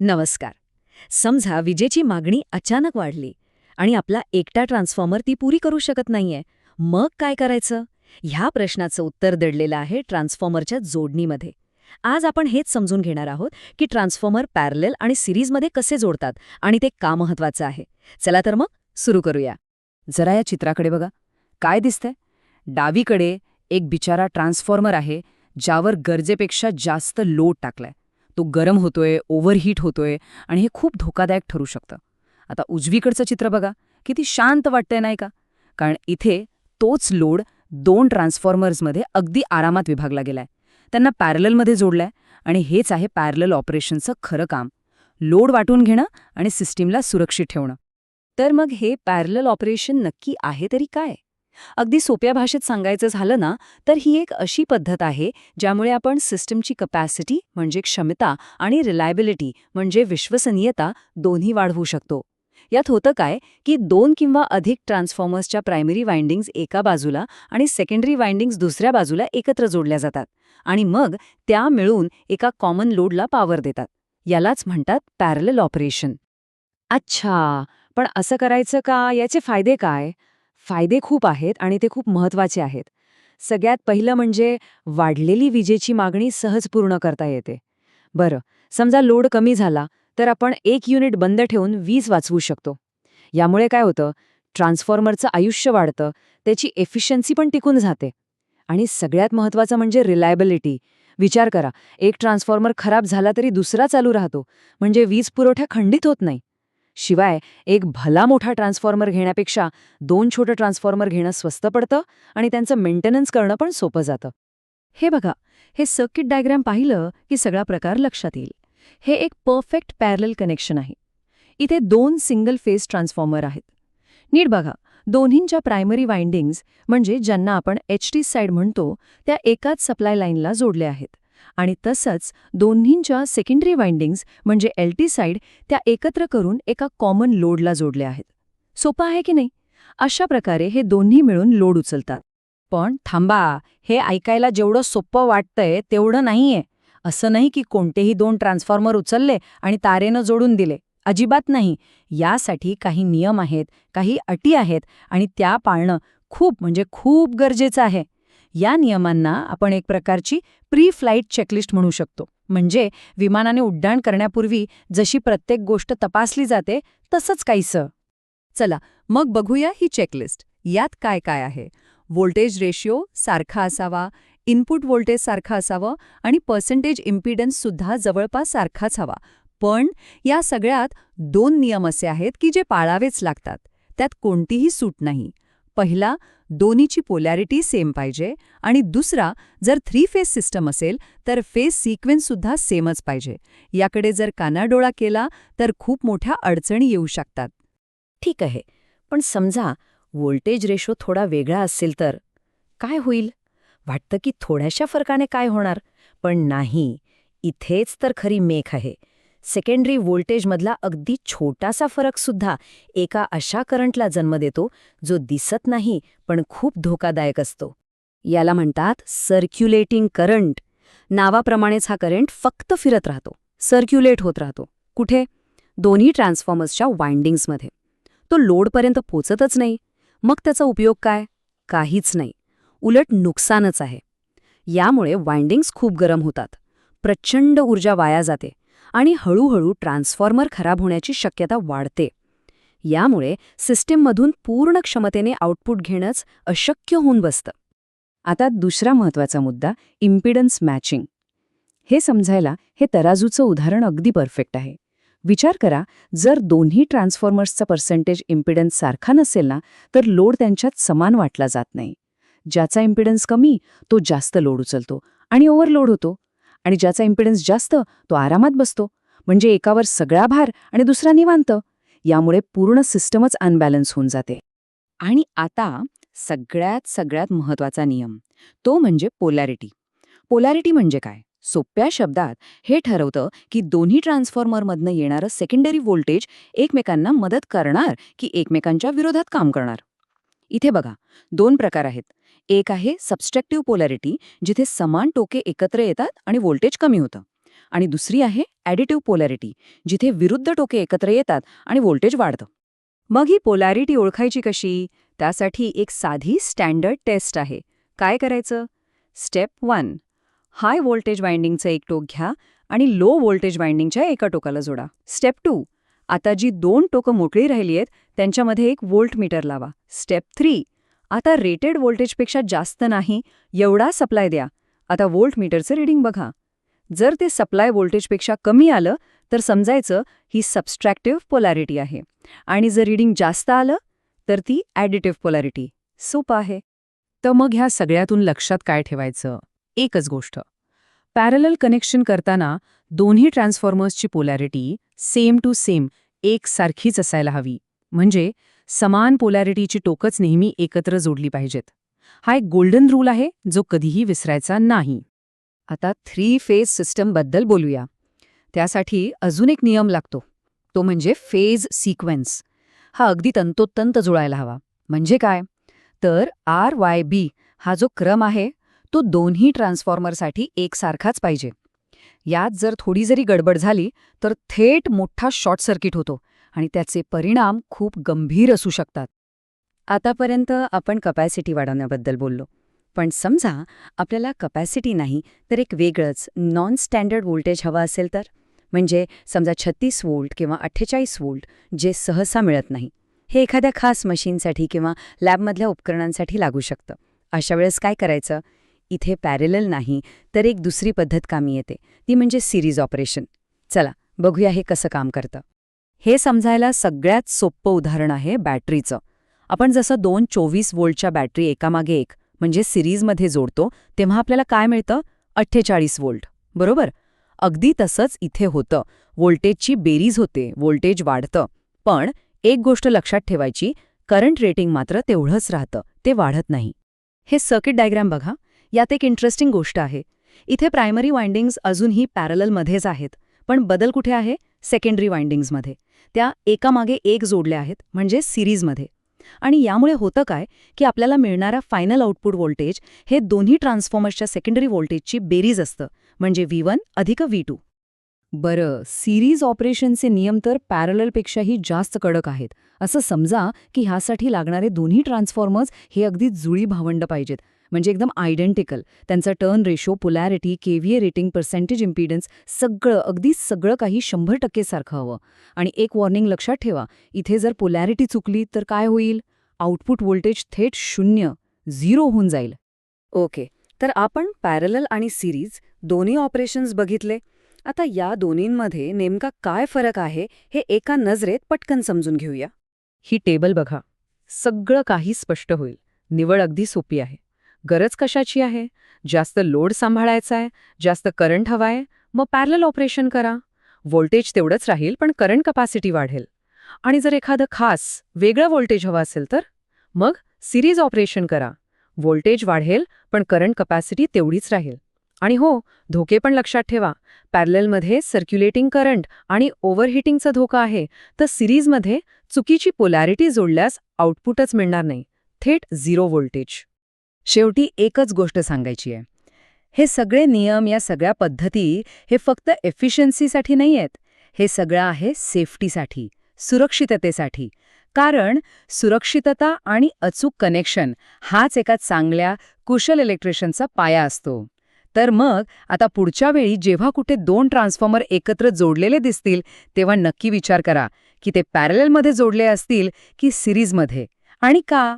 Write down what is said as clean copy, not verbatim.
नमस्कार. समजा विजेची मागणी अचानक वाढली आणि आपला एकटा ट्रान्सफॉर्मर ती पुरी करू शकत नाहीये. मग काय करायचं? ह्या प्रश्नाचं उत्तर दडलेलं आहे ट्रान्सफॉर्मरच्या जोडणीमध्ये. आज आपण हेच समजून घेणार आहोत की ट्रान्सफॉर्मर पॅरलल आणि सिरीजमध्ये कसे जोडतात आणि ते का महत्वाचं आहे. चला तर मग सुरू करूया. जरा या चित्राकडे बघा. काय दिसतंय? डावीकडे एक बिचारा ट्रान्सफॉर्मर आहे ज्यावर गरजेपेक्षा जास्त लोड टाकलाय. तो गरम होतोय, ओव्हरहीट होतोय आणि हे खूप धोकादायक ठरू शकतं. आता उजवीकडचं चित्र बघा, किती शांत वाटतंय नाही का? कारण इथे तोच लोड 2 ट्रान्सफॉर्मर्समध्ये अगदी आरामात विभागला गेलाय. त्यांना पॅरललमध्ये जोडलाय आणि हेच आहे पॅरलल ऑपरेशनचं खरं काम. लोड वाटून घेणं आणि सिस्टीमला सुरक्षित ठेवणं. तर मग हे पॅरलल ऑपरेशन नक्की आहे तरी काय? अगदी सोप्या भाषेत सांगायचं झालं ना, तर ही एक अशी पद्धत आहे ज्यामुळे आपण सिस्टमची कपॅसिटी म्हणजे क्षमता आणि रिलायबिलिटी म्हणजे विश्वसनीयता दोन्ही वाढवू शकतो. यात होतं काय की 2 किंवा अधिक ट्रान्सफॉर्मर्सच्या प्रायमरी वाइंडिंग्स एका बाजूला आणि सेकंडरी वाइंडिंग्स दुसऱ्या बाजूला एकत्र जोडल्या जातात आणि मग त्या मिळून एका कॉमन लोडला पॉवर देतात. यालाच म्हणतात पॅरलल ऑपरेशन. अच्छा, पण असं करायचं का? याचे फायदे काय? फायदे खूप आहेत आणि ते खूप महत्वाचे आहेत. सगळ्यात पहिलं म्हणजे वाढलेली विजेची मागणी सहज पूर्ण करता येते. बरं, समजा लोड कमी झाला तर आपण एक युनिट बंद ठेवून वीज वाचवू शकतो. यामुळे काय होतं? ट्रान्सफॉर्मरचं आयुष्य वाढतं, त्याची एफिशियन्सी पण टिकून जाते. आणि सगळ्यात महत्वाचं म्हणजे रिलायबिलिटी. विचार करा, एक ट्रान्सफॉर्मर खराब झाला तरी दुसरा चालू राहतो, म्हणजे वीज पुरवठा खंडित होत नाही. शिवाय एक भला मोठा ट्रान्सफॉर्मर घेण्यापेक्षा 2 छोटं ट्रान्सफॉर्मर घेणं स्वस्त पडतं आणि त्यांचं मेंटेनन्स करणं पण सोपं जातं. हे बघा, हे सर्किट डायग्राम पाहिलं की सगळा प्रकार लक्षात येईल. हे एक परफेक्ट पॅरलल कनेक्शन आहे. इथे 2 सिंगल फेज ट्रान्सफॉर्मर आहेत. नीट बघा, दोन्हींच्या प्रायमरी वाइंडिंग्स म्हणजे ज्यांना आपण एचटी साइड म्हणतो त्या एकाच सप्लाय लाईनला जोडल्या आहेत. आणि तसंच दोन्हींच्या सेकंडरी वाइंडिंग्स म्हणजे एलटी साइड त्या एकत्र करून एका कॉमन लोडला जोडल्या आहेत. सोपं आहे की नाही? अशा प्रकारे हे दोन्ही मिळून लोड उचलतात. पण थांबा, हे ऐकायला जेवढं सोपं वाटतंय तेवढं नाहीये. असं नाही की कोणतेही 2 ट्रान्सफॉर्मर उचलले आणि तारेनं जोडून दिले. अजिबात नाही. यासाठी काही नियम आहेत, काही अटी आहेत आणि त्या पाळणं खूप म्हणजे खूप गरजेचं आहे. या नियमांना आपण एक प्रकारची प्री फ्लाइट चेकलिस्ट म्हणू शकतो. म्हणजे विमानाने उड्डाण करण्यापूर्वी जशी प्रत्येक गोष्ट तपासली जाते तसंच काहीसं. चला मग बघूया ही चेकलिस्ट. यात काय काय आहे? व्होल्टेज रेशिओ सारखा असावा, इनपुट व्होल्टेज सारखं असावं आणि पर्सेंटेज इम्पिडन्स सुद्धा जवळपास सारखाच हवा. पण या सगळ्यात 2 नियम असे आहेत की जे पाळावेच लागतात. त्यात कोणतीही सूट नाही. पहिला, दोन्हीची पोलॅरिटी सेम पाहिजे आणि दुसरा, जर 3 फेज सिस्टम असेल तर फेज सिक्वेन्स सुद्धा सेमच पाहिजे. याकडे जर कानाडोळा केला तर खूप मोठ्या अडचणी येऊ शकतात. ठीक आहे, पण समजा व्होल्टेज रेशो थोडा वेगळा असेल तर काय होईल? वाटतं की थोड्याशा फरकाने काय होणार, पण नाही. इथेच तर खरी मेख आहे. सेकंडरी व्होल्टेजमधला अगदी छोटासा फरकसुद्धा एका अशा करंटला जन्म देतो जो दिसत नाही पण खूप धोकादायक असतो. याला म्हणतात सर्क्युलेटिंग करंट. नावाप्रमाणेच हा करंट फक्त फिरत राहतो, सर्क्युलेट होत राहतो. कुठे? दोन्ही ट्रान्सफॉर्मर्सच्या वाइंडिंग्समध्ये. तो लोडपर्यंत पोचतच नाही. मग त्याचा उपयोग काय? काहीच नाही. उलट नुकसानच आहे. यामुळे वाइंडिंग्स खूप गरम होतात, प्रचंड ऊर्जा वाया जाते आणि हळूहळू ट्रान्सफॉर्मर खराब होण्याची शक्यता वाढते. यामुळे सिस्टीममधून पूर्ण क्षमतेने आउटपुट घेणंच अशक्य होऊन बसतं. आता दुसरा महत्त्वाचा मुद्दा, इम्पिडन्स मॅचिंग. हे समजायला हे तराजूचं उदाहरण अगदी परफेक्ट आहे. विचार करा, जर दोन्ही ट्रान्सफॉर्मर्सचा पर्सेंटेज इम्पिडन्स सारखा नसेल ना, तर लोड त्यांच्यात समान वाटला जात नाही. ज्याचा इम्पिडन्स कमी तो जास्त लोड उचलतो आणि ओव्हरलोड होतो, आणि ज्याचा इम्पिडन्स जास्त तो आरामात बसतो. म्हणजे एकावर सगळा भार आणि दुसरा निवांत. यामुळे पूर्ण सिस्टमच अनबॅलन्स होऊन जाते. आणि आता सगळ्यात महत्त्वाचा नियम, तो म्हणजे पोलॅरिटी. पोलॅरिटी म्हणजे काय? सोप्या शब्दात हे ठरवतं की दोन्ही ट्रान्सफॉर्मरमधनं येणारं सेकंडरी व्होल्टेज एकमेकांना मदत करणार की एकमेकांच्या विरोधात काम करणार. इथे बघा, 2 प्रकार आहेत. एक आहे सबस्ट्रक्टिव्ह पोलॅरिटी, जिथे समान टोके एकत्र येतात आणि व्होल्टेज कमी होतं. आणि दुसरी आहे ॲडिटिव्ह पोलॅरिटी, जिथे विरुद्ध टोके एकत्र येतात आणि व्होल्टेज वाढतं. मग ही पोलॅरिटी ओळखायची कशी? त्यासाठी एक साधी स्टँडर्ड टेस्ट आहे. काय करायचं? स्टेप 1. हाय व्होल्टेज वाइंडिंगचं एक टोक घ्या आणि लो व्होल्टेज वाइंडिंगच्या एका टोकाला जोडा. स्टेप 2. आता जी 2 टोकं मोकळी राहिली आहेत त्यांच्यामध्ये एक व्होल्टमीटर लावा. स्टेप 3. आता रेटेड व्होल्टेजपेक्षा जास्त नाही एवढा सप्लाय द्या. आता व्होल्टमीटरचं रीडिंग बघा. जर ते सप्लाय व्होल्टेजपेक्षा कमी आलं तर समजायचं ही सबस्ट्रॅक्टिव्ह पोलॅरिटी आहे, आणि जर रीडिंग जास्त आलं तर ती ॲडिटिव्ह पोलॅरिटी. सोपं आहे. तर मग ह्या सगळ्यातून लक्षात काय ठेवायचं? एकच गोष्ट, पॅरलल कनेक्शन करताना दोन्ही ट्रान्सफॉर्मर्सची पोलॅरिटी सेम टू सेम एकसारखीच असायला हवी. म्हणजे समान पोलॅरिटीची टोकच नेहमी एकत्र जोडली पाहिजेत. हा एक गोल्डन रूल आहे जो कधीही विसरायचा नाही. आता 3 फेज सिस्टमबद्दल बोलूया. त्यासाठी अजून एक नियम लागतो, तो म्हणजे फेज सिक्वेन्स. हा अगदी तंतोतंत जुळायला हवा. म्हणजे काय? तर RYB हा जो क्रम आहे तो दोन्ही ट्रान्सफॉर्मरसाठी एकसारखाच पाहिजे. यात जर थोडी जरी गडबड झाली तर थेट मोठा शॉर्ट सर्किट होतो आणि त्याचे परिणाम खूप गंभीर असू शकतात. आतापर्यंत आपण कपॅसिटी वाढवण्याबद्दल बोललो. पण समजा आपल्याला कपॅसिटी नाही तर एक वेगळंच नॉन स्टँडर्ड व्होल्टेज हवं असेल तर? म्हणजे समजा 36 व्होल्ट किंवा 48 व्होल्ट, जे सहसा मिळत नाही. हे एखाद्या खास मशीनसाठी किंवा लॅबमधल्या उपकरणांसाठी लागू शकतं. अशा वेळेस काय करायचं? इथे पॅरेलल नाही तर एक दुसरी पद्धत कामी येते, ती म्हणजे सिरीज ऑपरेशन. चला बघूया हे कसं काम करतं. हे समजायला सगळ्यात सोपं उदाहरण आहे बॅटरीचं. आपण जसं 2 24 व्होल्टच्या बॅटरी एकामागे एक म्हणजे सिरीजमध्ये जोडतो तेव्हा आपल्याला काय मिळतं? 48 व्होल्ट, बरोबर? अगदी तसंच इथे होतं. व्होल्टेजची बेरीज होते, व्होल्टेज वाढतं. पण एक गोष्ट लक्षात ठेवायची, करंट रेटिंग मात्र तेवढंच राहतं, ते वाढत नाही. हे सर्किट डायग्राम बघा. यात एक इंटरेस्टिंग गोष्ट आहे. इथे प्रायमरी वाइंडिंग्स अजूनही पॅरललमध्येच आहेत, पण बदल कुठे आहे? सेकंडरी वाइंडिंग्समध्ये. त्या एकामागे एक जोडल्या आहेत, म्हणजे सिरीजमध्ये. आणि यामुळे होतं काय की आपल्याला मिळणारा फायनल आउटपुट व्होल्टेज हे दोन्ही ट्रान्सफॉर्मर्सच्या सेकंडरी व्होल्टेजची बेरीज असतं, म्हणजे V1 अधिक V2. बरं, सिरीज ऑपरेशनचे नियम तर पॅरललपेक्षाही जास्त कडक आहेत. असं समजा की ह्यासाठी लागणारे दोन्ही ट्रान्सफॉर्मर्स हे अगदी जुळी भावंड पाहिजेत, म्हणजे एकदम आयडेंटिकल. त्यांचा turn ratio, polarity, KVA rating, percentage impedance अगदी सगळं काही 100% सारखं हवं. आणि एक वॉर्निंग लक्षात ठेवा, इथे जर पोलॅरिटी चुकली तर काय होईल? आउटपुट व्होल्टेज थेट 0 होऊन जाईल. ओके, तर आपण पॅरलल आणि सिरीज दोन्ही ऑपरेशन्स बघितले. आता या दोन्हींमध्ये नेमका काय फरक आहे हे एका नजरेत पटकन समजून घेऊया. ही टेबल बघा. सगळं काही स्पष्ट होईल. निवड अगदी सोपी आहे. गरज कशाची आहे? जास्त लोड सांभाळायचा आहे, जास्त करंट हवाय, मग पॅरलल ऑपरेशन करा. व्होल्टेज तेवढंच राहील पण करंट कपॅसिटी वाढेल. आणि जर एखादं खास वेगळं व्होल्टेज हवं असेल तर मग सिरीज ऑपरेशन करा. व्होल्टेज वाढेल पण करंट कपॅसिटी तेवढीच राहील. आणि हो, धोके पण लक्षात ठेवा. पॅरललमध्ये सर्क्युलेटिंग करंट आणि ओव्हरहीटिंगचा धोका आहे, तर सिरीजमध्ये चुकीची पोलॅरिटी जोडल्यास आउटपुटच मिळणार नाही, थेट 0 व्होल्टेज. शेवटी एकच गोष्ट सांगायची आहे. हे सगळे नियम, या सगळ्या पद्धती हे फक्त एफिशियन्सीसाठी नाही आहेत. हे सगळं आहे सेफ्टीसाठी, सुरक्षिततेसाठी. कारण सुरक्षितता आणि अचूक कनेक्शन हाच एका चांगल्या, कुशल इलेक्ट्रिशियनचा पाया असतो. तर मग आता पुढच्या वेळी जेव्हा कुठे 2 ट्रान्सफॉर्मर एकत्र जोडलेले दिसतील तेव्हा नक्की विचार करा की ते पॅरललमध्ये जोडले असतील की सिरीजमध्ये, आणि का?